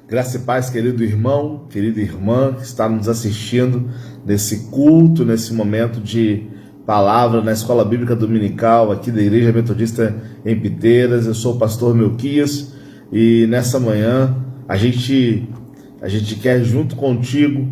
Graça e paz, querido irmão, querida irmã que está nos assistindo nesse culto, nesse momento de palavra na Escola Bíblica Dominical aqui da Igreja Metodista em Piteiras. Eu sou o pastor Melquias e nessa manhã a gente quer junto contigo,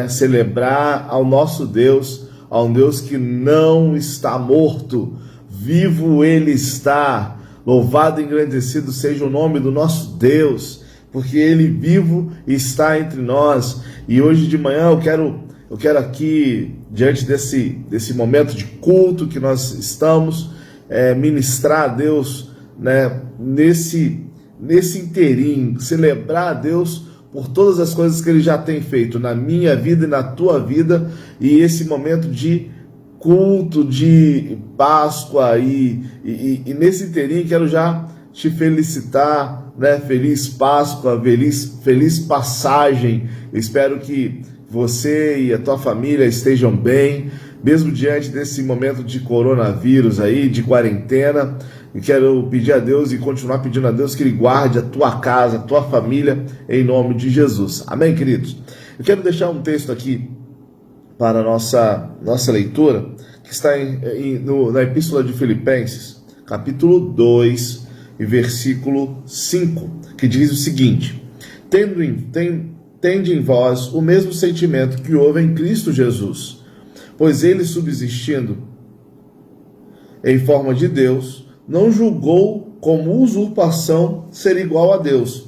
celebrar ao nosso Deus, a um Deus que não está morto, vivo Ele está. Louvado e engrandecido seja o nome do nosso Deus, porque Ele vivo está entre nós. E hoje de manhã eu quero aqui, diante desse momento de culto que nós estamos, ministrar a Deus, nesse inteirinho, celebrar a Deus por todas as coisas que Ele já tem feito na minha vida e na tua vida, e esse momento de culto, de Páscoa, e nesse inteirinho quero já te felicitar, Feliz Páscoa, feliz passagem. Eu espero que você e a tua família estejam bem, mesmo diante desse momento de coronavírus aí, de quarentena. E quero pedir a Deus e continuar pedindo a Deus que Ele guarde a tua casa, a tua família, em nome de Jesus. Amém, queridos? Eu quero deixar um texto aqui para a nossa leitura, que está na Epístola de Filipenses, capítulo 2, e versículo 5, que diz o seguinte: Tende em vós o mesmo sentimento que houve em Cristo Jesus, pois Ele, subsistindo em forma de Deus, não julgou como usurpação ser igual a Deus.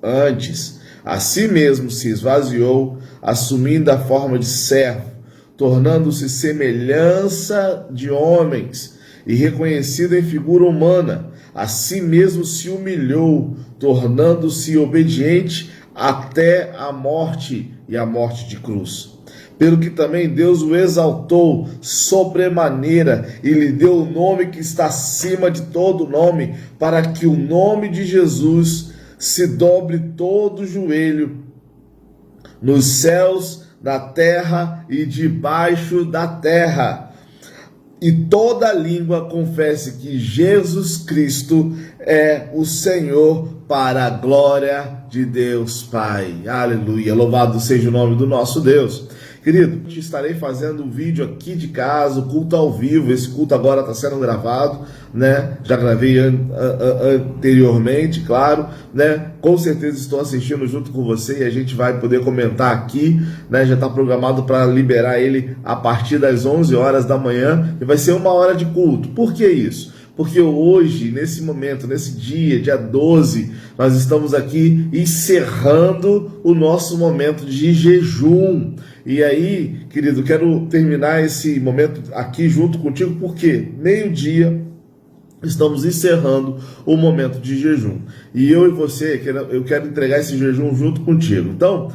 Antes, a si mesmo se esvaziou, assumindo a forma de servo, tornando-se semelhança de homens, e reconhecido em figura humana, a si mesmo se humilhou, tornando-se obediente até a morte, e a morte de cruz. Pelo que também Deus o exaltou sobremaneira e lhe deu o nome que está acima de todo nome, para que o nome de Jesus se dobre todo o joelho, nos céus, na terra e debaixo da terra, e toda língua confesse que Jesus Cristo é o Senhor, para a glória de Deus Pai. Aleluia, louvado seja o nome do nosso Deus. Querido, estarei fazendo um vídeo aqui de casa, o culto ao vivo. Esse culto agora está sendo gravado, já gravei anteriormente, claro, com certeza estou assistindo junto com você e a gente vai poder comentar aqui, já está programado para liberar ele a partir das 11 horas da manhã, e vai ser 1 hora de culto. Por que isso? Porque hoje, nesse momento, nesse dia 12, nós estamos aqui encerrando o nosso momento de jejum. E aí, querido, quero terminar esse momento aqui junto contigo, porque meio-dia estamos encerrando o momento de jejum. E eu e você, eu quero entregar esse jejum junto contigo. Então,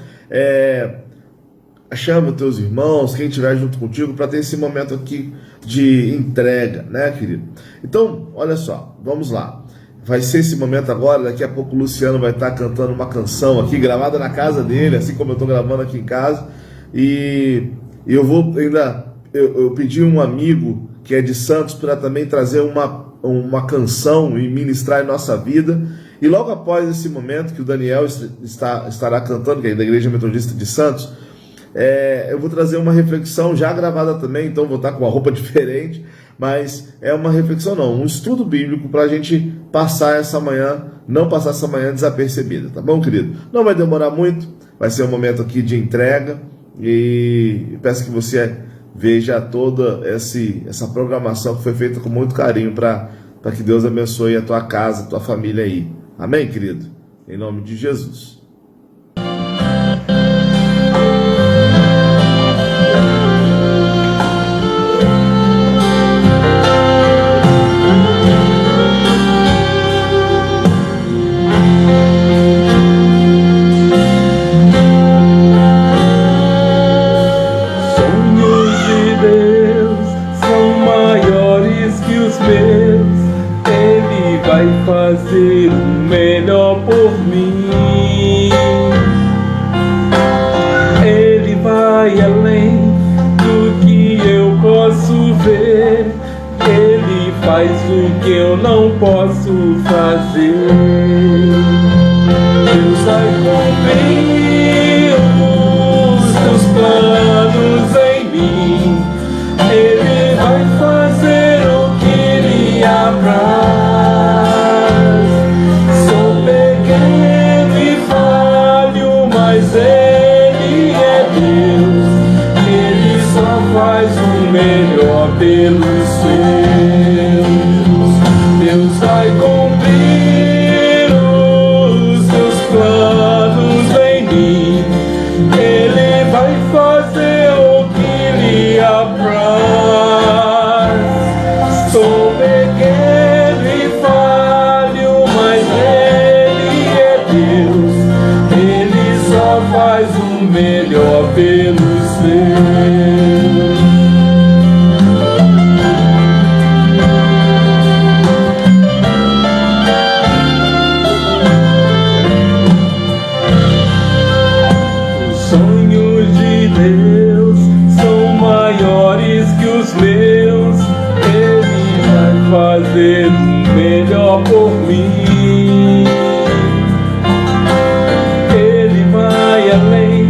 chama os teus irmãos, quem estiver junto contigo, para ter esse momento aqui de entrega, querido? Então, olha só, vamos lá. Vai ser esse momento agora. Daqui a pouco o Luciano vai estar cantando uma canção aqui, gravada na casa dele, assim como eu estou gravando aqui em casa. E eu vou eu pedi um amigo que é de Santos para também trazer uma canção e ministrar em nossa vida. E logo após esse momento que o Daniel estará cantando, que é da Igreja Metodista de Santos, eu vou trazer uma reflexão já gravada também, então vou estar com uma roupa diferente, mas é uma reflexão um estudo bíblico para a gente passar essa manhã, não passar essa manhã desapercebida, tá bom, querido? Não vai demorar muito, vai ser um momento aqui de entrega, e peço que você veja toda essa programação que foi feita com muito carinho para que Deus abençoe a tua casa, a tua família aí. Amém, querido? Em nome de Jesus. Fazer o melhor por mim. Ele vai além do que eu posso ver. Ele faz o que eu não posso fazer. Deus vai cumprir os seus planos em mim. Ele vai fazer o que lhe apraz. Sou pequeno e falho, mas Ele é Deus. Ele só faz o melhor pelos seus. Deus vai cumprir os seus planos em mim. Ele vai fazer o que lhe apraz. Sou pequeno e falho, mas Ele é Deus. Ele só faz o melhor pelos seus. Os sonhos de Deus são maiores que os meus. Ele vai fazer o melhor por mim. Ele vai além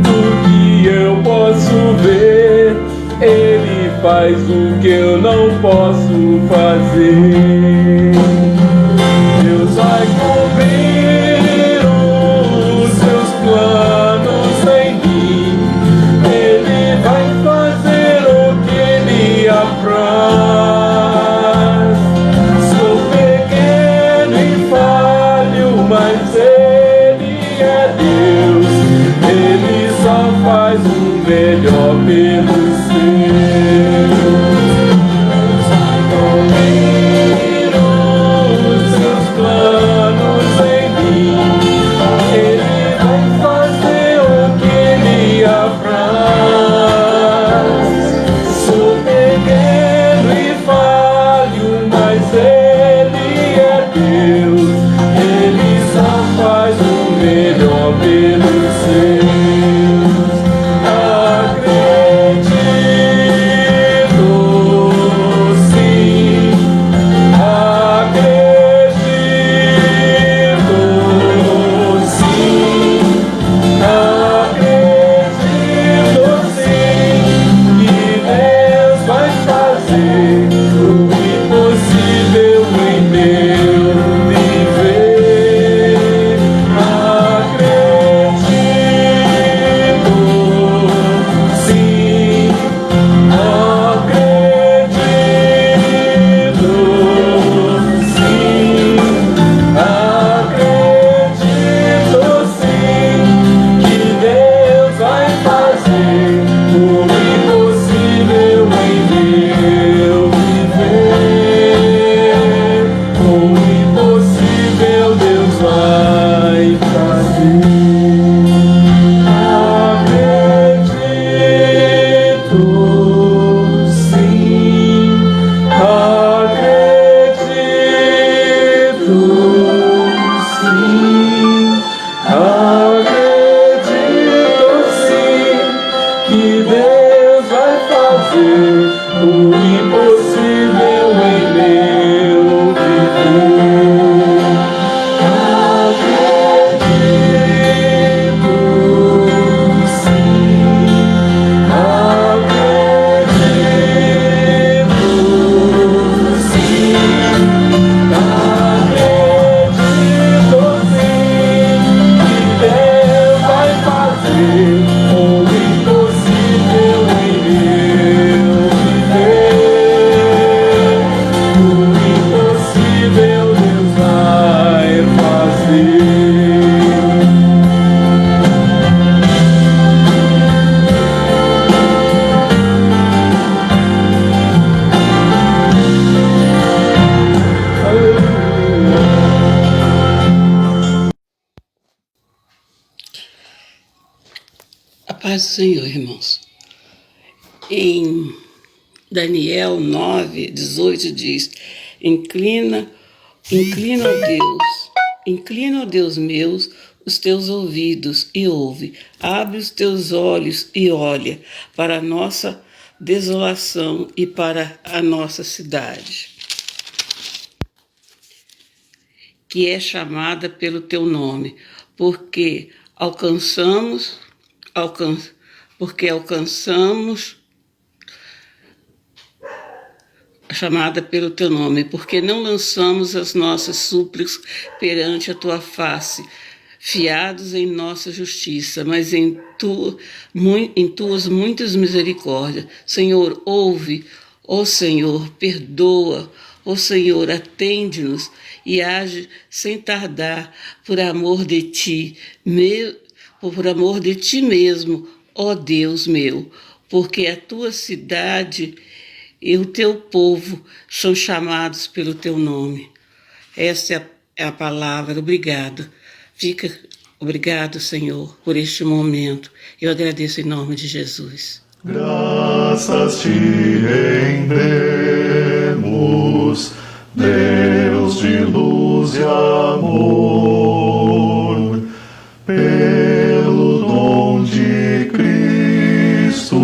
do que eu posso ver. Ele faz o que eu não posso fazer. Deus vai cumprir os seus planos em mim. Ele vai fazer o que lhe apraz. Sou pequeno e falho, mas Ele é Deus. Ele só faz o melhor pelos seus. Vai cumprir os seus planos em mim. Ele vai fazer o que lhe apraz. Sou pequeno e falho, mas Ele é Deus. Ele só faz o melhor pelos seus. Acredito, sim. Acredito, sim. Acredito, sim, que Deus vai fazer o impossível em meu viver. Acredito, sim. Acredito, sim. Acredito, sim, que Deus vai fazer o impossível em meu viver. O impossível Deus vai fazer. Acredito, sim. Acredito, sim. Acredito, sim, que Deus vai fazer o impossível em meu viver. Acredito, sim. Acredito, sim. Acredito, sim, que Deus vai fazer o impossível em meu viver. O impossível Deus vai fazer. A paz do Senhor, irmãos. Em Daniel 9:18 diz: Inclina, ó Deus meus, os teus ouvidos e ouve, abre os teus olhos e olha para a nossa desolação e para a nossa cidade, que é chamada pelo teu nome. porque alcançamos a chamada pelo teu nome, porque não lançamos as nossas súplicas perante a tua face, fiados em nossa justiça, mas em tuas muitas misericórdias. Senhor, ouve, ó Senhor, perdoa, ó Senhor, atende-nos e age sem tardar, por amor de ti mesmo, ó Deus meu, porque a tua cidade e o teu povo são chamados pelo teu nome. Essa é a palavra. Obrigado, Senhor, por este momento. Eu agradeço em nome de Jesus. Graças te rendemos, Deus de luz e amor, pelo dom de Cristo,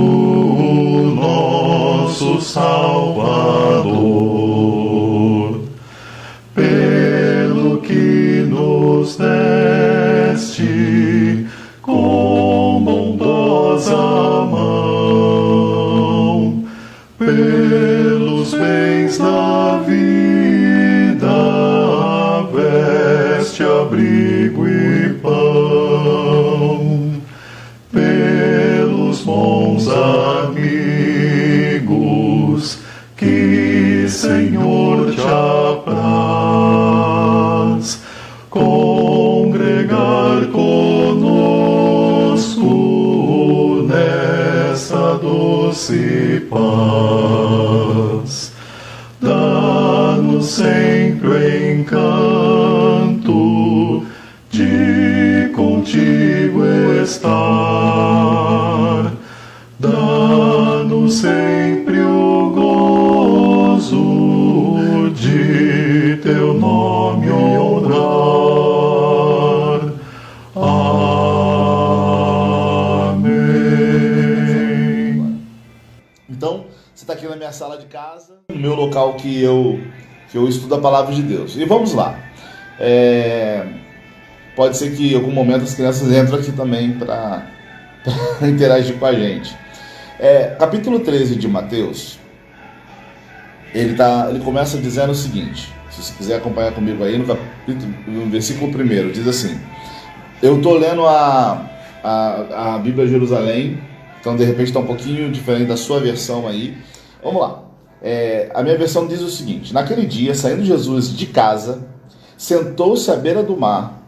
nosso Salvador, pelo que nos deste com bondosa mão, pelos bens da vida, veste, abrigo e pão, pelos bons amigos que, Senhor, te apraz congregar conosco nesta doce paz. Dá-nos sempre o encanto de contigo estar. Dá-nos sempre o gozo de teu nome honrar. Amém. Então, você está aqui na minha sala de casa, no meu local que eu estudo a palavra de Deus. E vamos lá. Pode ser que em algum momento as crianças entrem aqui também para interagir com a gente. Capítulo 13 de Mateus, ele começa dizendo o seguinte, se você quiser acompanhar comigo aí, no versículo 1, diz assim: eu estou lendo a Bíblia Jerusalém, então de repente está um pouquinho diferente da sua versão aí. Vamos lá. A minha versão diz o seguinte: naquele dia, saindo Jesus de casa, sentou-se à beira do mar,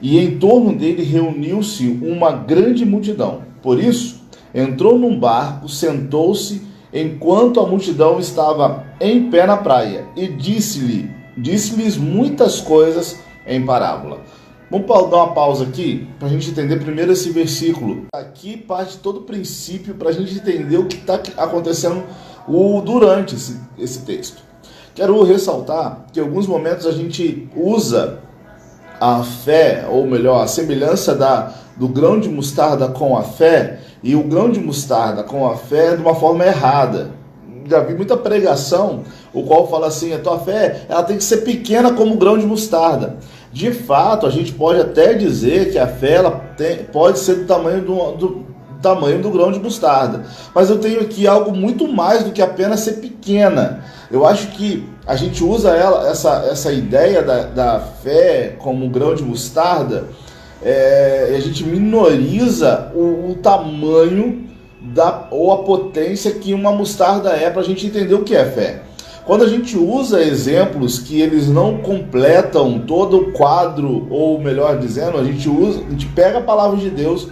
e em torno dele reuniu-se uma grande multidão. Por isso, entrou num barco, sentou-se, enquanto a multidão estava em pé na praia, e disse-lhes muitas coisas em parábola. Vamos dar uma pausa aqui, para a gente entender primeiro esse versículo. Aqui parte todo o princípio, para a gente entender o que está acontecendo durante esse texto. Quero ressaltar que em alguns momentos a gente usa a fé, ou melhor, a semelhança do grão de mostarda com a fé, e o grão de mostarda com a fé de uma forma errada. Já vi muita pregação, o qual fala assim: a tua fé ela tem que ser pequena como o grão de mostarda. De fato, a gente pode até dizer que a fé pode ser do tamanho do grão de mostarda, mas eu tenho aqui algo muito mais do que apenas ser pequena. Eu acho que a gente usa essa ideia da fé como grão de mostarda, a gente minoriza o tamanho ou a potência que uma mostarda é, para a gente entender o que é fé. Quando a gente usa exemplos que eles não completam todo o quadro, ou melhor dizendo, a gente pega a palavra de Deus.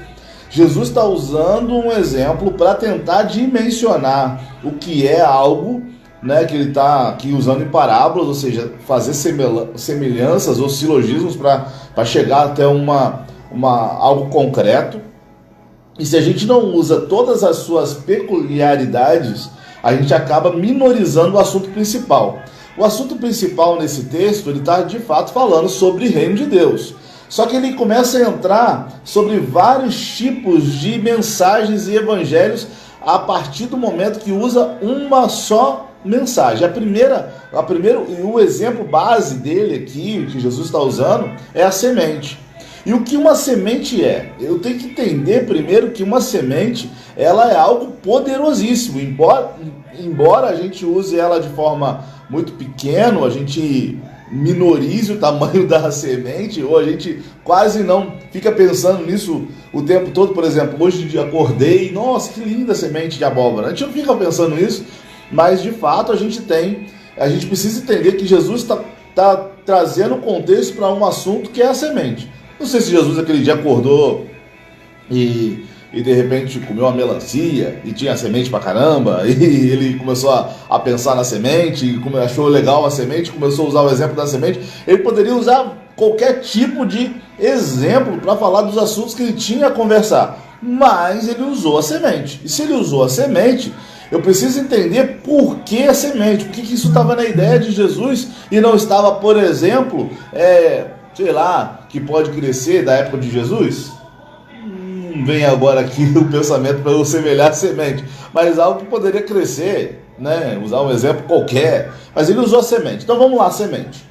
Jesus está usando um exemplo para tentar dimensionar o que é algo, né, que ele está aqui usando em parábolas, ou seja, fazer semelhanças ou silogismos para chegar até algo concreto. E se a gente não usa todas as suas peculiaridades, a gente acaba minorizando o assunto principal. O assunto principal nesse texto, ele está de fato falando sobre o reino de Deus. Só que ele começa a entrar sobre vários tipos de mensagens e evangelhos a partir do momento que usa uma só mensagem. O exemplo base dele aqui, que Jesus está usando, é a semente. E o que uma semente é? Eu tenho que entender primeiro que uma semente, ela é algo poderosíssimo. Embora a gente use ela de forma muito pequena, a gente minorize o tamanho da semente, ou a gente quase não fica pensando nisso o tempo todo. Por exemplo, hoje de dia acordei, nossa, que linda semente de abóbora. A gente não fica pensando nisso, mas de fato a gente precisa entender que Jesus está trazendo contexto para um assunto que é a semente. Não sei se Jesus aquele dia acordou e de repente comeu uma melancia e tinha semente pra caramba, e ele começou a pensar na semente, achou legal a semente, começou a usar o exemplo da semente. Ele poderia usar qualquer tipo de exemplo para falar dos assuntos que ele tinha a conversar, mas ele usou a semente. E se ele usou a semente, eu preciso entender por que a semente, por que isso estava na ideia de Jesus e não estava, por exemplo, sei lá, que pode crescer da época de Jesus. Vem agora aqui o pensamento para eu semelhar a semente, mas algo que poderia crescer, né? Usar um exemplo qualquer, mas ele usou a semente. Então vamos lá, semente.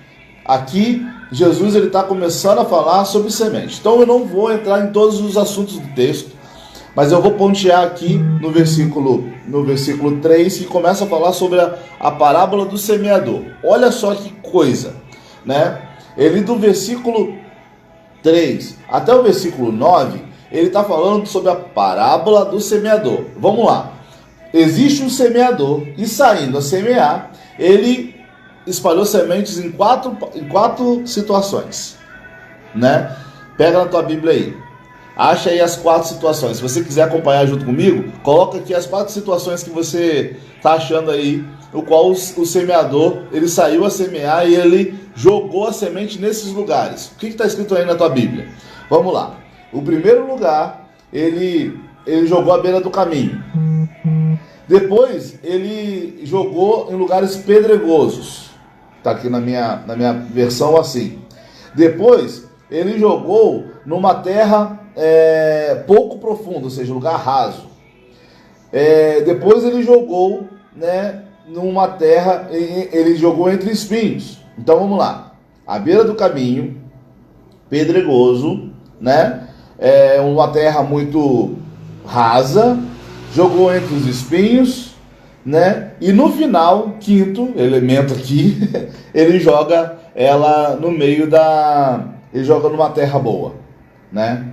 Aqui Jesus ele está começando a falar sobre semente. Então eu não vou entrar em todos os assuntos do texto, mas eu vou pontear aqui no versículo 3, que começa a falar sobre a parábola do semeador. Olha só que coisa, né? Ele do versículo 3 até o versículo 9, ele está falando sobre a parábola do semeador. Vamos lá. Existe um semeador e, saindo a semear, ele espalhou sementes em quatro situações, né? Pega na tua Bíblia aí. Acha aí as 4 situações. Se você quiser acompanhar junto comigo, coloca aqui as 4 situações que você está achando aí, o qual o semeador, ele saiu a semear e ele jogou a semente nesses lugares. O que está escrito aí na tua Bíblia? Vamos lá. O primeiro lugar, ele jogou à beira do caminho. Depois, ele jogou em lugares pedregosos. Está aqui na minha versão assim. Depois, ele jogou numa terra pouco profunda, ou seja, lugar raso. Depois ele jogou, né, numa terra, ele jogou entre espinhos. Então vamos lá. À beira do caminho, pedregoso, né? Uma terra muito rasa, jogou entre os espinhos, né? E no final, quinto elemento aqui, ele joga ela no meio ele joga numa terra boa, né?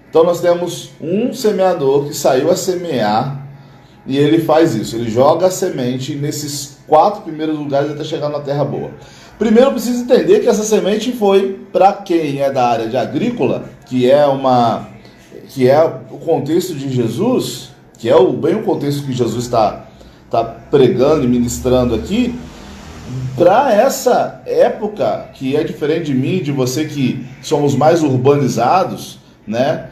Então nós temos um semeador que saiu a semear e ele faz isso, ele joga a semente nesses 4 primeiros lugares até chegar na terra boa. Primeiro eu preciso entender que essa semente foi para quem é da área de agrícola, que é o contexto de Jesus, que é bem o contexto que Jesus está pregando e ministrando aqui, para essa época que é diferente de mim, de você, que somos mais urbanizados, né?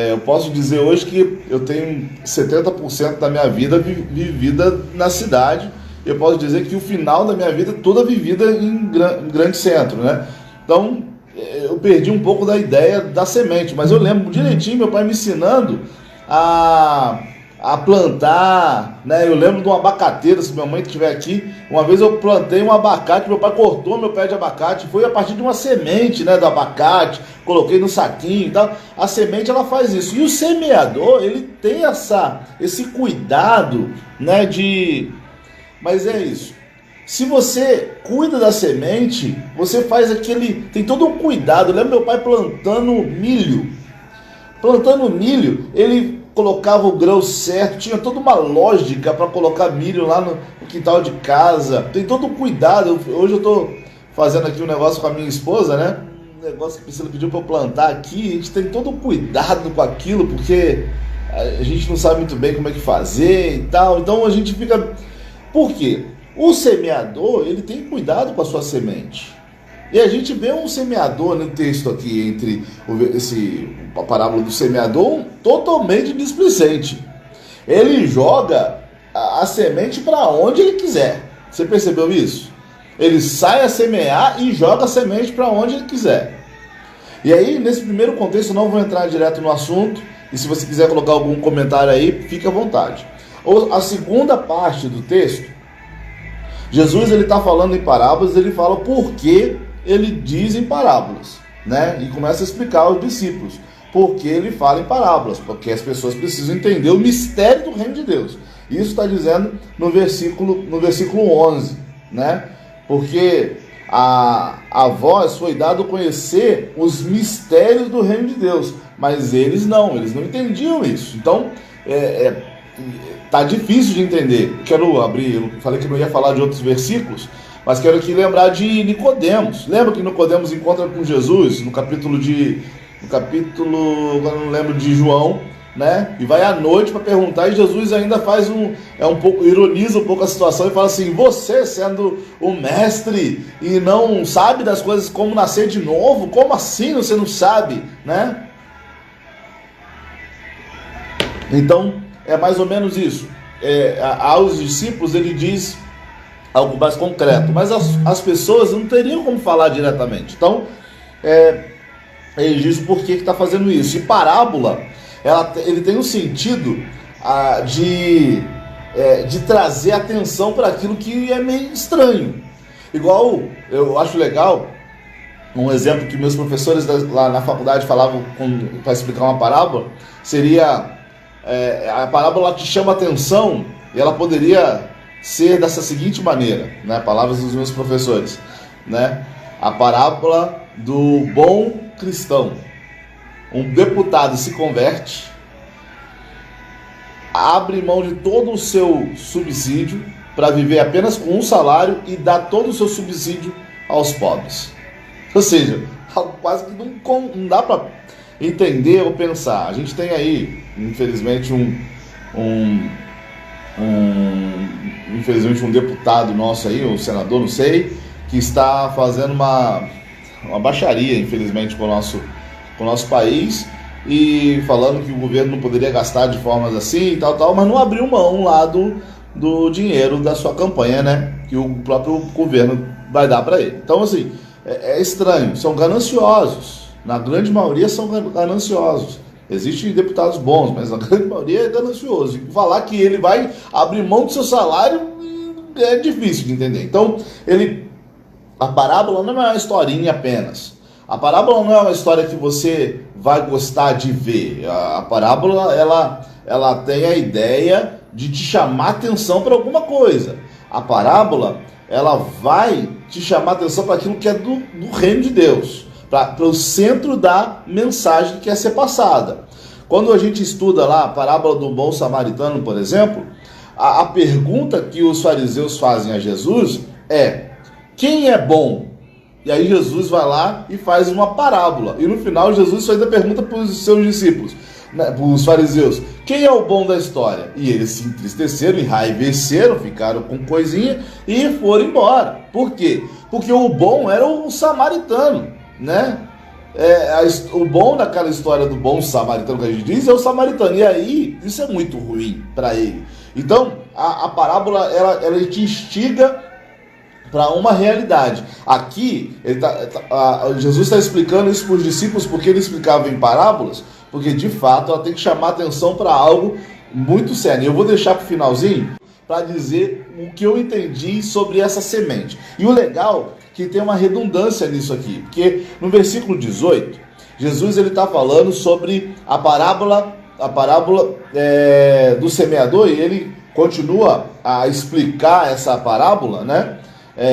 Eu posso dizer hoje que eu tenho 70% da minha vida vivida na cidade. Eu posso dizer que o final da minha vida toda vivida em grande centro, né? Então eu perdi um pouco da ideia da semente, mas eu lembro direitinho meu pai me ensinando a plantar, né? Eu lembro de um abacateiro, se minha mãe estiver aqui, uma vez eu plantei um abacate, meu pai cortou meu pé de abacate, foi a partir de uma semente, né, do abacate, coloquei no saquinho e tal. A semente, ela faz isso, e o semeador, ele tem esse cuidado, né, mas é isso, se você cuida da semente, você faz tem todo um cuidado. Eu lembro meu pai plantando milho, ele colocava o grão certo, tinha toda uma lógica para colocar milho lá no quintal de casa, tem todo um cuidado. Hoje eu estou fazendo aqui um negócio com a minha esposa, né? Um negócio que a Priscila pediu para eu plantar aqui, a gente tem todo um cuidado com aquilo, porque a gente não sabe muito bem como é que fazer e tal, então a gente fica... Por quê? O semeador, ele tem cuidado com a sua semente. E a gente vê um semeador no texto aqui, entre a parábola do semeador, totalmente displicente. Ele joga a semente para onde ele quiser. Você percebeu isso? Ele sai a semear e joga a semente para onde ele quiser. E aí, nesse primeiro contexto, eu não vou entrar direto no assunto, e se você quiser colocar algum comentário aí, fique à vontade. A segunda parte do texto, Jesus, ele está falando em parábolas, ele fala por que ele diz em parábolas, né? E começa a explicar aos discípulos porque ele fala em parábolas, porque as pessoas precisam entender o mistério do reino de Deus. Isso está dizendo no versículo 11, né? Porque a vós foi dado conhecer os mistérios do reino de Deus, mas eles não entendiam isso. Então, tá difícil de entender. Quero abrir, eu falei que não ia falar de outros versículos, mas quero aqui lembrar de Nicodemos. Lembra que Nicodemos encontra com Jesus no capítulo, agora não lembro, de João, né? E vai à noite para perguntar, e Jesus ainda faz ironiza um pouco a situação e fala assim: você sendo o mestre e não sabe das coisas como nascer de novo, como assim você não sabe, né? Então é mais ou menos isso. Aos discípulos ele diz algo mais concreto, mas as pessoas não teriam como falar diretamente. Então ele diz o porquê que está fazendo isso. E parábola, ele tem um sentido de trazer atenção para aquilo que é meio estranho. Igual, eu acho legal, um exemplo que meus professores lá na faculdade falavam para explicar uma parábola, seria a parábola te chama atenção, e ela poderia ser dessa seguinte maneira, né? Palavras dos meus professores, né? A parábola do bom cristão. Um deputado se converte, abre mão de todo o seu subsídio para viver apenas com um salário e dá todo o seu subsídio aos pobres. Ou seja, algo quase que não dá para entender ou pensar. A gente tem aí, infelizmente, infelizmente um deputado nosso aí, um senador, não sei, que está fazendo uma baixaria, infelizmente, com o nosso país, e falando que o governo não poderia gastar de formas assim e tal, mas não abriu mão lá do dinheiro da sua campanha, né? Que o próprio governo vai dar para ele. Então, assim, é estranho, são gananciosos, na grande maioria são gananciosos. Existem deputados bons, mas a grande maioria é ganancioso. E falar que ele vai abrir mão do seu salário é difícil de entender. Então, a parábola não é uma historinha apenas. A parábola não é uma história que você vai gostar de ver. A parábola, ela tem a ideia de te chamar atenção para alguma coisa. A parábola, ela vai te chamar atenção para aquilo que é do reino de Deus, para o centro da mensagem que quer ser passada. Quando a gente estuda lá a parábola do bom samaritano, por exemplo, a pergunta que os fariseus fazem a Jesus é: quem é bom? E aí Jesus vai lá e faz uma parábola. E no final Jesus faz a pergunta para os seus discípulos, né, para os fariseus: quem é o bom da história? E eles se entristeceram, enraiveceram, ficaram com coisinha e foram embora. Por quê? Porque o bom era o samaritano, né? O bom daquela história do bom samaritano que a gente diz é o samaritano. E aí isso é muito ruim para ele. Então a parábola ela te instiga para uma realidade. Aqui Jesus está explicando isso para os discípulos, porque ele explicava em parábolas, porque de fato ela tem que chamar atenção para algo muito sério. Eu vou deixar para o finalzinho para dizer o que eu entendi sobre essa semente. E o legal é que tem uma redundância nisso aqui, porque no versículo 18 Jesus ele está falando sobre a parábola do semeador, e ele continua a explicar essa parábola, né?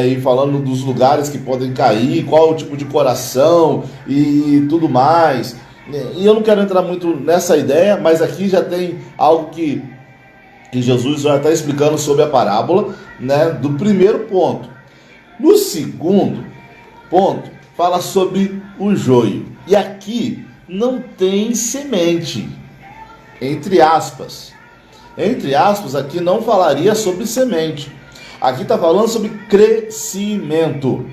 E falando dos lugares que podem cair, qual o tipo de coração e tudo mais. E eu não quero entrar muito nessa ideia, mas aqui já tem algo que Jesus já está explicando sobre a parábola, né, do primeiro ponto. No segundo ponto, fala sobre o joio. E aqui não tem semente, entre aspas. Entre aspas, aqui não falaria sobre semente. Aqui está falando sobre crescimento.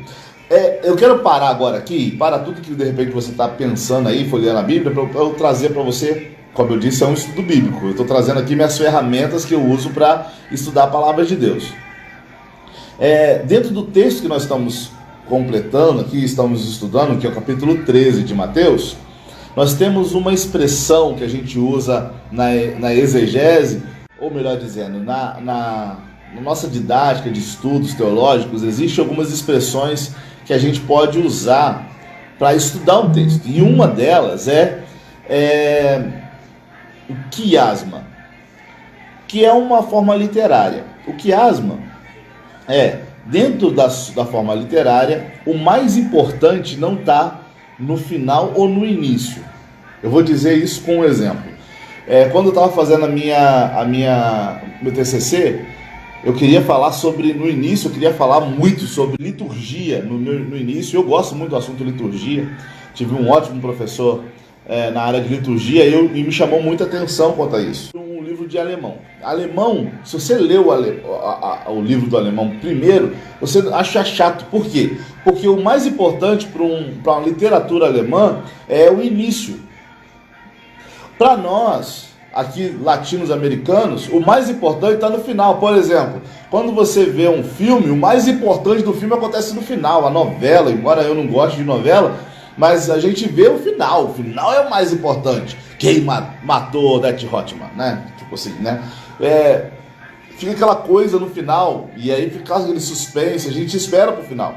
Eu quero parar agora aqui, para tudo que de repente você está pensando aí, folheando a Bíblia, para eu trazer para você, como eu disse, é um estudo bíblico. Eu estou trazendo aqui minhas ferramentas que eu uso para estudar a palavra de Deus. Dentro do texto que nós estamos completando aqui, estamos estudando, que é o capítulo 13 de Mateus, nós temos uma expressão que a gente usa na exegese, ou melhor dizendo, na nossa didática de estudos teológicos. Existem algumas expressões que a gente pode usar para estudar um texto. E uma delas é o quiasma, que é uma forma literária. O quiasma dentro da forma literária, o mais importante não está no final ou no início. Eu vou dizer isso com um exemplo. Quando eu estava fazendo meu TCC, eu queria falar no início, eu queria falar muito sobre liturgia no início. Eu gosto muito do assunto liturgia. Tive um ótimo professor na área de liturgia e me chamou muita atenção quanto a isso. Um livro de alemão. Alemão, se você leu o livro do alemão primeiro, você acha chato. Por quê? Porque o mais importante para uma literatura alemã é o início. Para nós, aqui latinos-americanos, o mais importante está no final. Por exemplo, quando você vê um filme, o mais importante do filme acontece no final. A novela, embora eu não goste de novela, mas a gente vê o final é o mais importante. Quem matou Odette Roitman, né? Tipo assim, né? Fica aquela coisa no final, e aí fica aquele suspense, a gente espera pro final.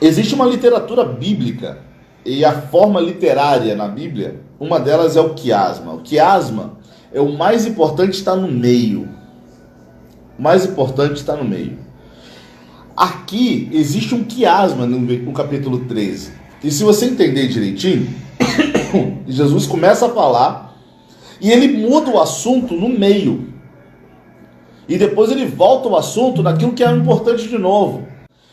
Existe uma literatura bíblica, e a forma literária na Bíblia, uma delas é o quiasma. O quiasma é o mais importante, está no meio. O mais importante está no meio. Aqui existe um quiasma no capítulo 13. E se você entender direitinho, Jesus começa a falar e ele muda o assunto no meio. E depois ele volta o assunto naquilo que é importante de novo.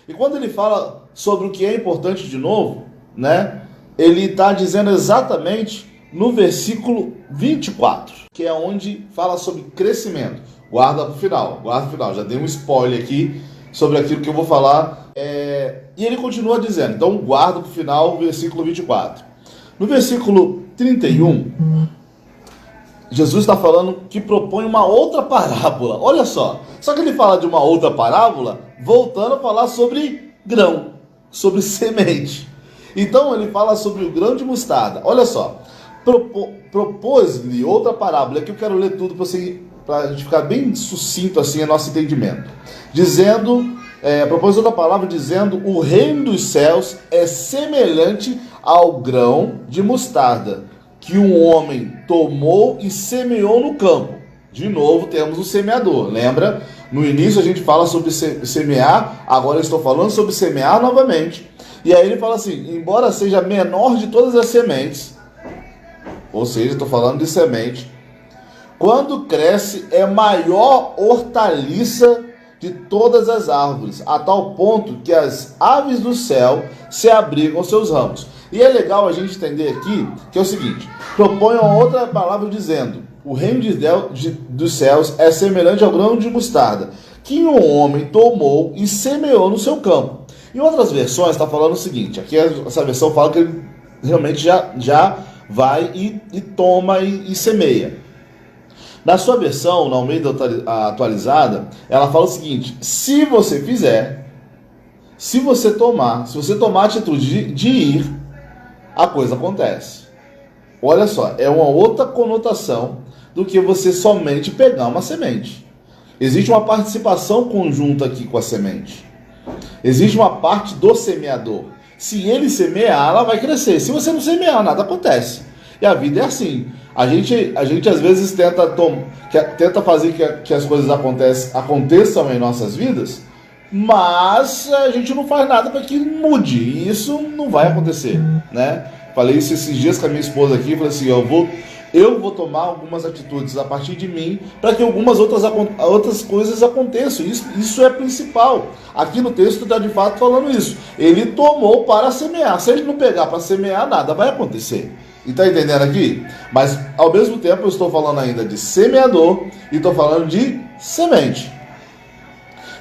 E quando ele fala sobre o que é importante de novo, né, ele está dizendo exatamente no versículo 24, que é onde fala sobre crescimento. Guarda para o final, já dei um spoiler aqui sobre aquilo que eu vou falar. E ele continua dizendo, então guarda para o final o versículo 24. No versículo 31, Jesus está falando que propõe uma outra parábola. Olha só que ele fala de uma outra parábola, voltando a falar sobre grão, sobre semente. Então ele fala sobre o grão de mostarda. Olha só, propôs-lhe outra parábola. Aqui eu quero ler tudo para a gente ficar bem sucinto assim a nosso entendimento. Propôs outra palavra dizendo: o reino dos céus é semelhante ao grão de mostarda, que um homem tomou e semeou no campo. De novo temos o semeador. Lembra? No início a gente fala sobre semear, agora eu estou falando sobre semear novamente. E aí ele fala assim: embora seja menor de todas as sementes, ou seja, estou falando de semente, quando cresce é maior hortaliça de todas as árvores, a tal ponto que as aves do céu se abrigam aos seus ramos. E é legal a gente entender aqui que é o seguinte: proponham outra palavra dizendo: o reino dos céus é semelhante ao grão de mostarda, que um homem tomou e semeou no seu campo. Em outras versões está falando o seguinte, aqui essa versão fala que ele realmente já vai e toma e semeia. Na sua versão, na Almeida atualizada, ela fala o seguinte: se você tomar a atitude de ir, a coisa acontece. Olha só, é uma outra conotação do que você somente pegar uma semente. Existe uma participação conjunta aqui com a semente. Existe uma parte do semeador. Se ele semear, ela vai crescer. Se você não semear, nada acontece. E a vida é assim. A gente às vezes tenta fazer que as coisas aconteçam em nossas vidas, mas a gente não faz nada para que mude. E isso não vai acontecer, né? Falei isso esses dias com a minha esposa aqui. Falei assim: eu vou tomar algumas atitudes a partir de mim para que algumas outras coisas aconteçam. Isso é principal. Aqui no texto está de fato falando isso. Ele tomou para semear. Se ele não pegar para semear, nada vai acontecer. E está entendendo aqui? Mas ao mesmo tempo eu estou falando ainda de semeador e estou falando de semente.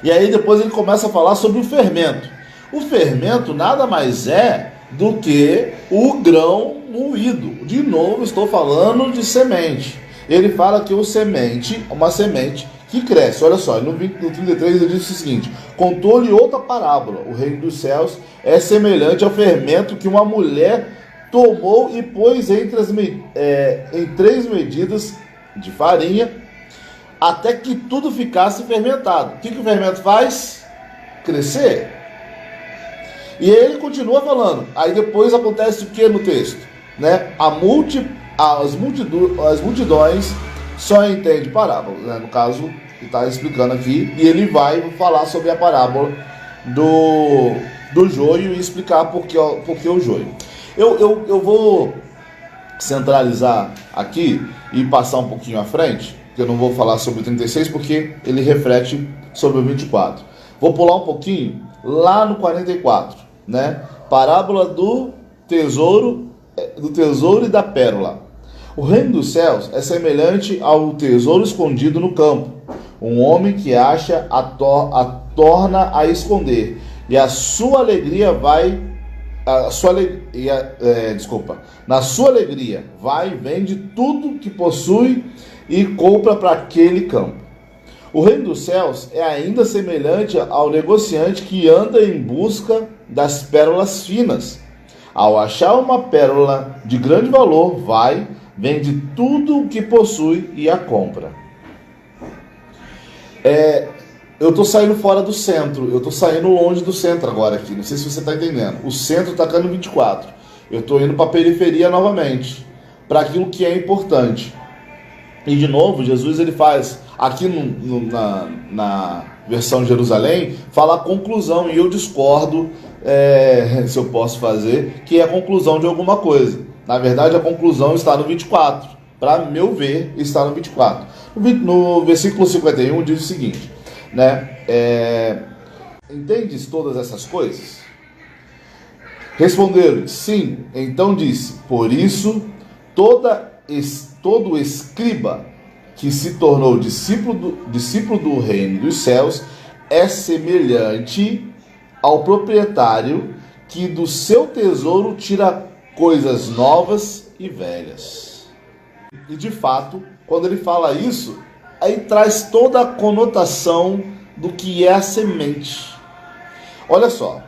E aí depois ele começa a falar sobre o fermento. O fermento nada mais é do que o grão moído. De novo estou falando de semente. Ele fala que uma semente que cresce. Olha só, no 33 ele diz o seguinte: contou-lhe outra parábola. O reino dos céus é semelhante ao fermento que uma mulher tomou e pôs em 3 medidas de farinha, até que tudo ficasse fermentado. O que o fermento faz? Crescer. E aí ele continua falando. Aí depois acontece o que no texto? Né? As multidões só entendem parábola. Né? No caso, ele está explicando aqui. E ele vai falar sobre a parábola do joio e explicar por que o joio. Eu vou centralizar aqui e passar um pouquinho à frente. Eu não vou falar sobre o 36 porque ele reflete sobre o 24. Vou pular um pouquinho lá no 44, né? Parábola do tesouro e da pérola. O reino dos céus é semelhante ao tesouro escondido no campo. Um homem que acha torna a esconder, e a sua alegria na sua alegria vai e vende tudo que possui e compra para aquele campo. O reino dos céus é ainda semelhante ao negociante que anda em busca das pérolas finas. Ao achar uma pérola de grande valor, vai, vende tudo o que possui e a compra. Eu estou saindo fora do centro, eu estou saindo longe do centro agora aqui, não sei se você está entendendo. O centro está no 24, eu estou indo para a periferia novamente, para aquilo que é importante. E de novo, Jesus ele faz, aqui na versão Jerusalém, fala a conclusão, e eu discordo, se eu posso fazer, que é a conclusão de alguma coisa. Na verdade, a conclusão está no 24, para meu ver, está no 24. No versículo 51 diz o seguinte, né? Entendes todas essas coisas? Responderam, sim. Então disse, por isso, todo escriba que se tornou discípulo do reino dos céus é semelhante ao proprietário que do seu tesouro tira coisas novas e velhas. E de fato, quando ele fala isso, aí traz toda a conotação do que é a semente. Olha só,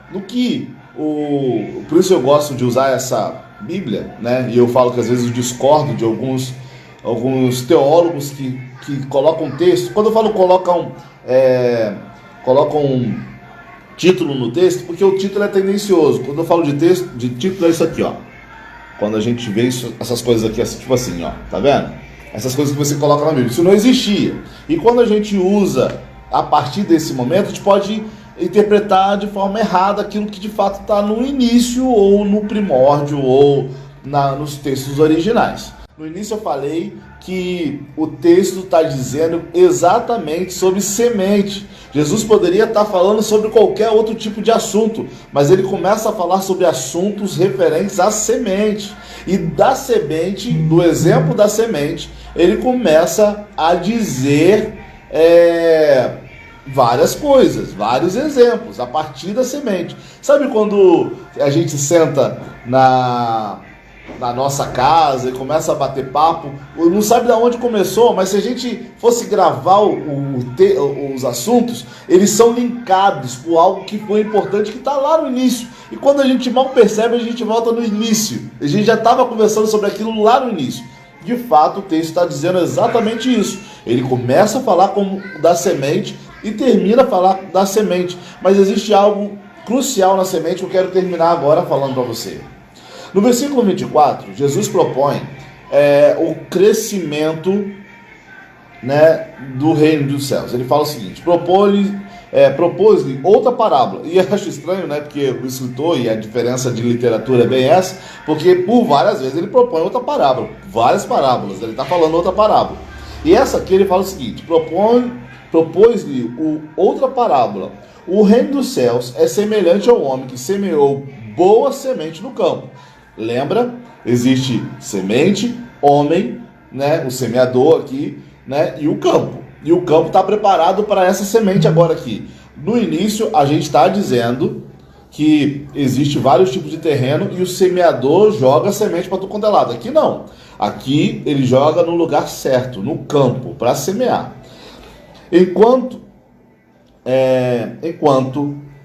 por isso eu gosto de usar essa Bíblia, né? E eu falo que às vezes eu discordo de alguns teólogos que colocam texto. Quando eu falo colocam título no texto, porque o título é tendencioso. Quando eu falo de título é isso aqui, ó. Quando a gente vê essas coisas aqui, tipo assim, ó, tá vendo? Essas coisas que você coloca na Bíblia, isso não existia. E quando a gente usa a partir desse momento, a gente pode interpretar de forma errada aquilo que de fato está no início ou no primórdio ou nos textos originais. No início eu falei que o texto está dizendo exatamente sobre semente. Jesus poderia estar falando sobre qualquer outro tipo de assunto, mas ele começa a falar sobre assuntos referentes à semente. E da semente, do exemplo da semente, ele começa a dizer várias coisas, vários exemplos, a partir da semente. Sabe quando a gente senta na nossa casa e começa a bater papo, não sabe de onde começou, mas se a gente fosse gravar os assuntos, eles são linkados por algo que foi importante, que está lá no início. E quando a gente mal percebe, a gente volta no início. A gente já estava conversando sobre aquilo lá no início. De fato, o texto está dizendo exatamente isso. Ele começa a falar da semente e termina a falar da semente. Mas existe algo crucial na semente que eu quero terminar agora falando para você. No versículo 24, Jesus propõe o crescimento, né, do reino dos céus. Ele fala o seguinte, propôs-lhe outra parábola. E eu acho estranho, né, porque o escritor, e a diferença de literatura é bem essa, porque por várias vezes ele propõe outra parábola, várias parábolas, ele está falando outra parábola. E essa aqui ele fala o seguinte, propôs-lhe outra parábola. O reino dos céus é semelhante ao homem que semeou boa semente no campo. Lembra? Existe semente, homem, né, o semeador aqui, né, e o campo. E o campo está preparado para essa semente agora aqui. No início, a gente está dizendo que existe vários tipos de terreno e o semeador joga a semente para tudo quanto é lado. Aqui não. Aqui ele joga no lugar certo, no campo, para semear. Enquanto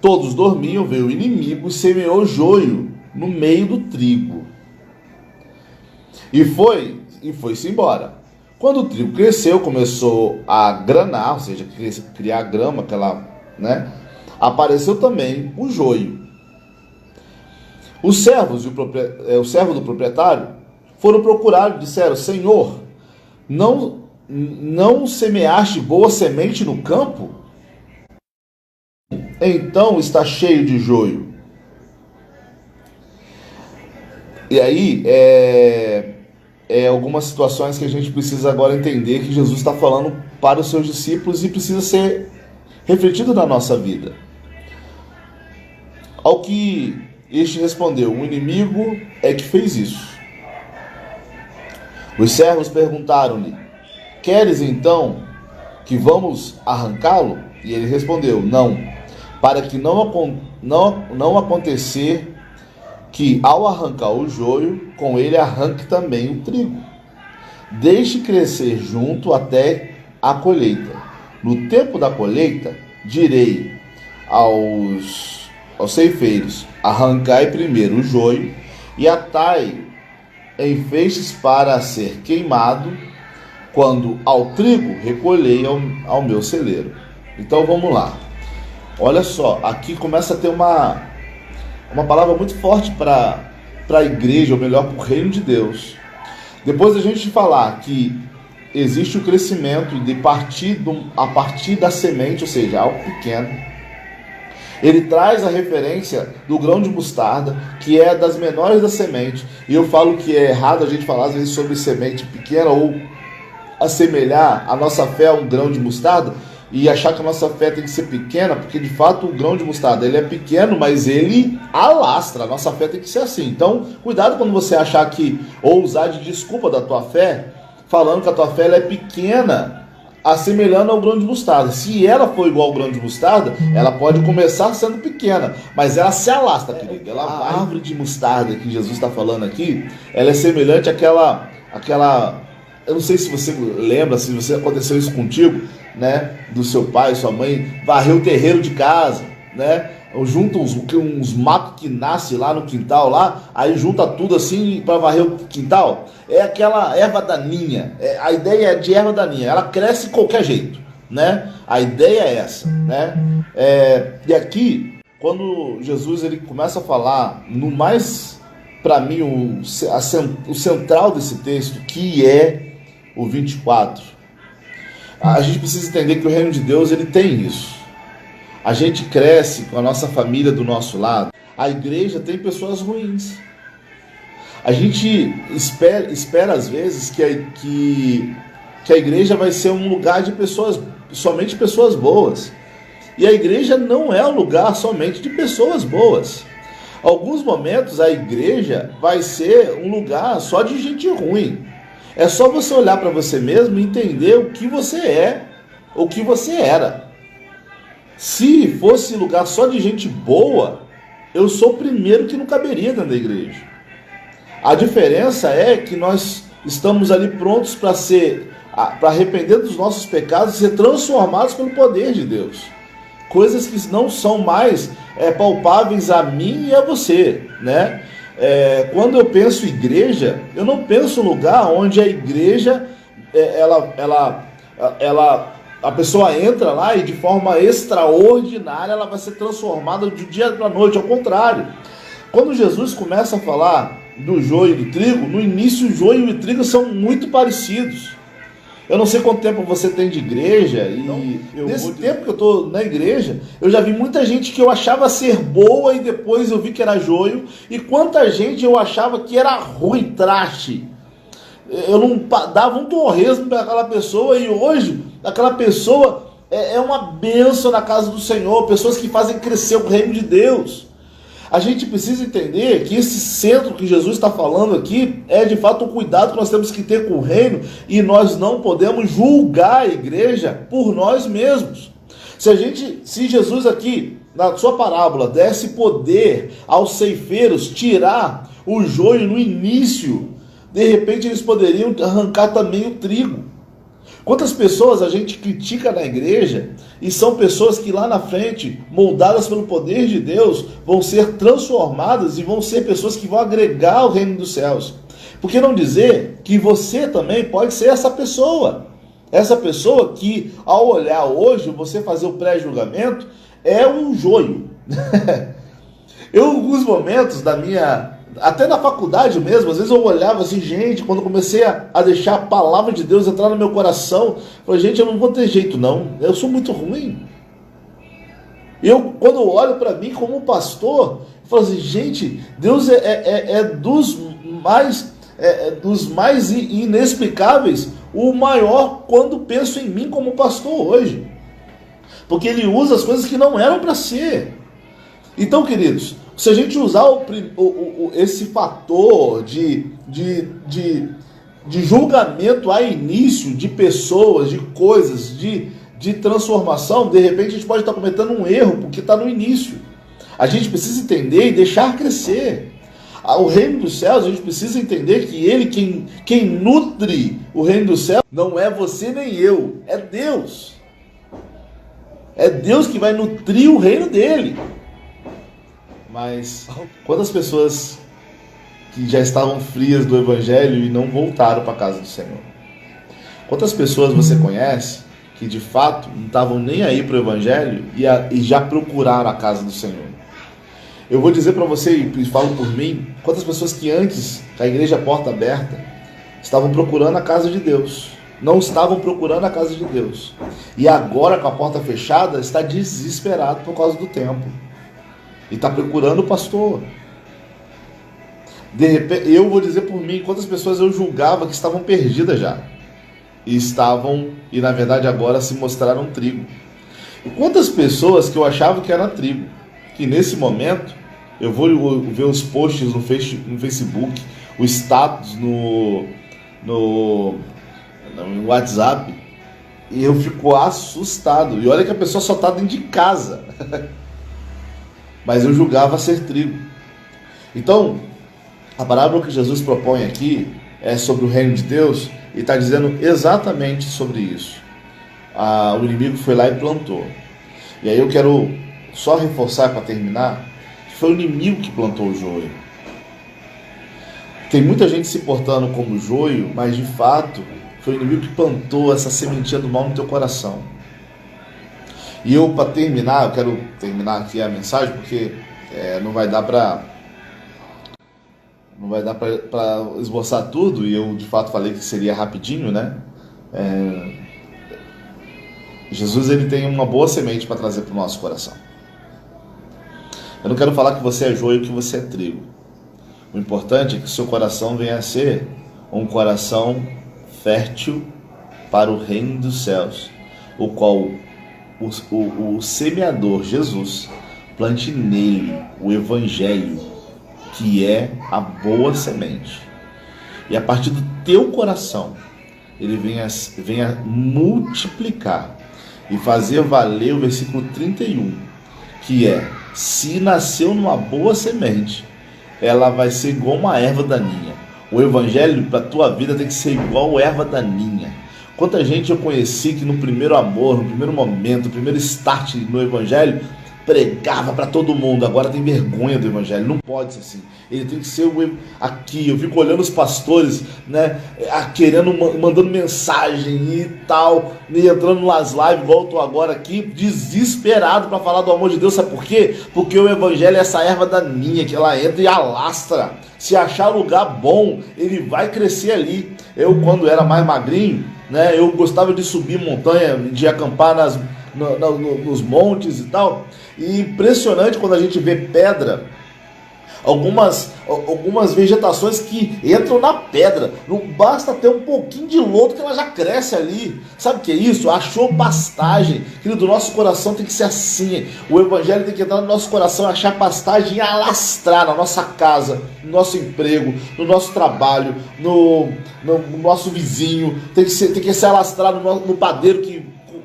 todos dormiam, veio o inimigo e semeou joio no meio do trigo. E foi-se embora. Quando o trigo cresceu, começou a granar, ou seja, criar grama, apareceu também o joio. Os servos, o servo do proprietário, foram procurar e disseram: Senhor, não semeaste boa semente no campo? Então está cheio de joio. E aí, algumas situações que a gente precisa agora entender que Jesus está falando para os seus discípulos e precisa ser refletido na nossa vida. Ao que este respondeu: o inimigo é que fez isso. Os servos perguntaram-lhe: queres então que vamos arrancá-lo? E ele respondeu: não, para que não acontecer que ao arrancar o joio, com ele arranque também o trigo. Deixe crescer junto até a colheita. No tempo da colheita, direi aos ceifeiros: arrancai primeiro o joio e atai em feixes para ser queimado, quando ao trigo recolhei ao meu celeiro. Então vamos lá. Olha só, aqui começa a ter uma palavra muito forte para a igreja, ou melhor, para o reino de Deus. Depois da gente falar que existe o crescimento a partir da semente, ou seja, algo pequeno, ele traz a referência do grão de mostarda, que é das menores da semente. E eu falo que é errado a gente falar às vezes sobre semente pequena ou assemelhar a nossa fé a um grão de mostarda e achar que a nossa fé tem que ser pequena, porque de fato o grão de mostarda ele é pequeno, mas ele alastra. A nossa fé tem que ser assim. Então, cuidado quando você achar ou usar de desculpa da tua fé, falando que a tua fé ela é pequena, assemelhando ao grão de mostarda. Se ela for igual ao grão de mostarda, ela pode começar sendo pequena, mas ela se alastra, querido. A árvore de mostarda que Jesus está falando aqui, ela é semelhante àquela... Eu não sei se você lembra, se você aconteceu isso contigo, né? Do seu pai, sua mãe, varreu o terreiro de casa, né? Junta uns matos que nascem lá no quintal, aí junta tudo assim para varrer o quintal. É aquela erva daninha. A ideia é de erva daninha. Ela cresce de qualquer jeito, né? A ideia é essa, né? E aqui, quando Jesus ele começa a falar no mais, para mim, o central desse texto, que é o 24, a gente precisa entender que o reino de Deus ele tem isso. A gente cresce com a nossa família do nosso lado. A igreja tem pessoas ruins. A gente espera às vezes que a igreja vai ser um lugar de somente pessoas boas. E a igreja não é um lugar somente de pessoas boas. Alguns momentos a igreja vai ser um lugar só de gente ruim. É só você olhar para você mesmo e entender o que você é, o que você era. Se fosse lugar só de gente boa, eu sou o primeiro que não caberia dentro da igreja. A diferença é que nós estamos ali prontos para arrepender dos nossos pecados e ser transformados pelo poder de Deus. Coisas que não são mais palpáveis a mim e a você, né? Quando eu penso igreja, eu não penso lugar onde a igreja, a pessoa entra lá e de forma extraordinária ela vai ser transformada do dia para a noite. Ao contrário, quando Jesus começa a falar do joio e do trigo, no início o joio e o trigo são muito parecidos. Eu não sei quanto tempo você tem de igreja, e nesse tempo que eu estou na igreja, eu já vi muita gente que eu achava ser boa e depois eu vi que era joio, e quanta gente eu achava que era ruim, traste. Eu não dava um torresmo para aquela pessoa, e hoje aquela pessoa é uma bênção na casa do Senhor, pessoas que fazem crescer o reino de Deus. A gente precisa entender que esse centro que Jesus está falando aqui é de fato o cuidado que nós temos que ter com o reino, e nós não podemos julgar a igreja por nós mesmos. Se Jesus aqui, na sua parábola, desse poder aos ceifeiros tirar o joio no início, de repente eles poderiam arrancar também o trigo. Quantas pessoas a gente critica na igreja e são pessoas que lá na frente, moldadas pelo poder de Deus, vão ser transformadas e vão ser pessoas que vão agregar ao reino dos céus. Por que não dizer que você também pode ser essa pessoa? Essa pessoa que, ao olhar hoje, você fazer o pré-julgamento, é um joio. Eu, em alguns momentos da minha, até na faculdade mesmo, às vezes eu olhava assim, gente, quando eu comecei a deixar a palavra de Deus entrar no meu coração, eu falei, gente, eu não vou ter jeito não, eu sou muito ruim. Quando eu olho para mim como pastor, eu falo assim, gente, Deus é dos mais inexplicáveis, o maior quando penso em mim como pastor hoje. Porque Ele usa as coisas que não eram para ser. Então, queridos, se a gente usar esse fator de julgamento a início de pessoas, de coisas, de transformação, de repente a gente pode estar cometendo um erro, porque está no início. A gente precisa entender e deixar crescer. O reino dos céus, a gente precisa entender que Ele, quem nutre o reino dos céus, não é você nem eu, é Deus. É Deus que vai nutrir o reino dele. Mas quantas pessoas que já estavam frias do Evangelho e não voltaram para a casa do Senhor? Quantas pessoas você conhece que de fato não estavam nem aí para o Evangelho e já procuraram a casa do Senhor? Eu vou dizer para você, e falo por mim, quantas pessoas que antes da igreja porta aberta estavam procurando a casa de Deus, não estavam procurando a casa de Deus, e agora com a porta fechada está desesperado por causa do tempo e está procurando o pastor. De repente, eu vou dizer por mim, quantas pessoas eu julgava que estavam perdidas já e na verdade agora se mostraram trigo, e quantas pessoas que eu achava que era trigo, que nesse momento eu vou ver os posts no Facebook, o status no WhatsApp, e eu fico assustado. E olha que a pessoa só está dentro de casa. Mas eu julgava ser trigo. Então, a parábola que Jesus propõe aqui é sobre o reino de Deus e está dizendo exatamente sobre isso. O inimigo foi lá e plantou. E aí eu quero só reforçar para terminar, que foi o inimigo que plantou o joio. Tem muita gente se portando como joio, mas de fato foi o inimigo que plantou essa sementinha do mal no teu coração. E eu, para terminar, eu quero terminar aqui a mensagem, porque não vai dar para esboçar tudo, e eu de fato falei que seria rapidinho, né? Jesus, ele tem uma boa semente para trazer para o nosso coração. Eu não quero falar que você é joio, que você é trigo. O importante é que o seu coração venha a ser um coração fértil para o reino dos céus, o qual o semeador, Jesus, plante nele o Evangelho, que é a boa semente. E a partir do teu coração, ele venha multiplicar e fazer valer o versículo 31, que é: se nasceu numa boa semente, ela vai ser igual uma erva daninha. O Evangelho para a tua vida tem que ser igual erva daninha. Quanta gente eu conheci que no primeiro amor, no primeiro momento, no primeiro start no Evangelho, pregava para todo mundo, agora tem vergonha do Evangelho. Não pode ser assim. Ele tem que ser aqui. Eu fico olhando os pastores, né, mandando mensagem e tal, e entrando nas lives, igual eu estou agora aqui, desesperado para falar do amor de Deus. Sabe por quê? Porque o Evangelho é essa erva daninha que ela entra e alastra. Se achar lugar bom, ele vai crescer ali. Eu, quando era mais magrinho, né, eu gostava de subir montanha, de acampar nos montes e tal. E impressionante quando a gente vê pedra, algumas vegetações que entram na pedra, não basta ter um pouquinho de lodo que ela já cresce ali. Sabe o que é isso? Achou pastagem. Querido, o nosso coração tem que ser assim. O Evangelho tem que entrar no nosso coração, achar pastagem e alastrar na nossa casa, no nosso emprego, no nosso trabalho, no nosso vizinho. Tem que se alastrar no padeiro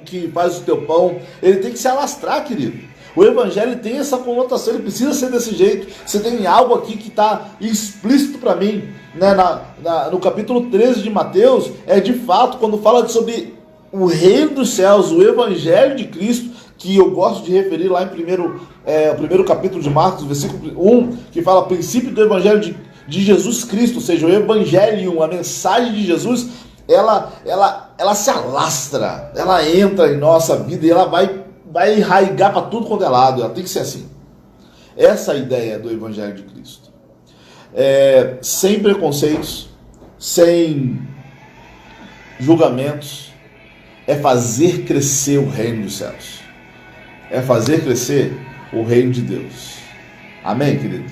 que faz o teu pão. Ele tem que se alastrar, querido. O Evangelho tem essa conotação, ele precisa ser desse jeito. Você tem algo aqui que está explícito para mim, né? No capítulo 13 de Mateus, de fato, quando fala sobre o reino dos céus, o Evangelho de Cristo, que eu gosto de referir lá em o primeiro capítulo de Marcos, versículo 1, que fala princípio do Evangelho de Jesus Cristo, ou seja, o Evangelho, a mensagem de Jesus, ela se alastra, ela entra em nossa vida e ela vai arraigar para tudo quanto é lado. Ela tem que ser assim. Essa é a ideia do Evangelho de Cristo. Sem preconceitos, sem julgamentos, é fazer crescer o reino dos céus. É fazer crescer o reino de Deus. Amém, querido?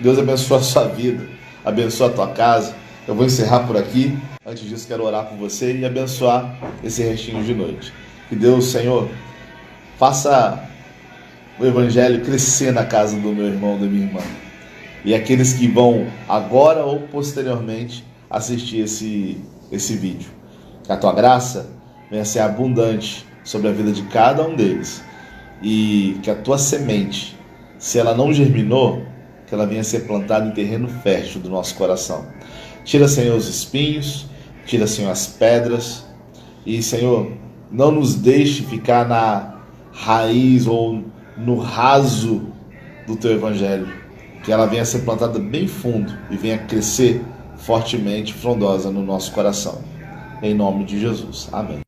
Deus abençoe a sua vida, abençoe a tua casa. Eu vou encerrar por aqui. Antes disso, quero orar por você e abençoar esse restinho de noite. Que Deus, Senhor, faça o Evangelho crescer na casa do meu irmão, da minha irmã. E aqueles que vão agora ou posteriormente assistir esse vídeo. Que a tua graça venha ser abundante sobre a vida de cada um deles. E que a tua semente, se ela não germinou, que ela venha ser plantada em terreno fértil do nosso coração. Tira, Senhor, os espinhos, tira, Senhor, as pedras. E, Senhor, não nos deixe ficar na raiz ou no raso do teu Evangelho. Que ela venha ser plantada bem fundo e venha crescer fortemente, frondosa no nosso coração. Em nome de Jesus. Amém.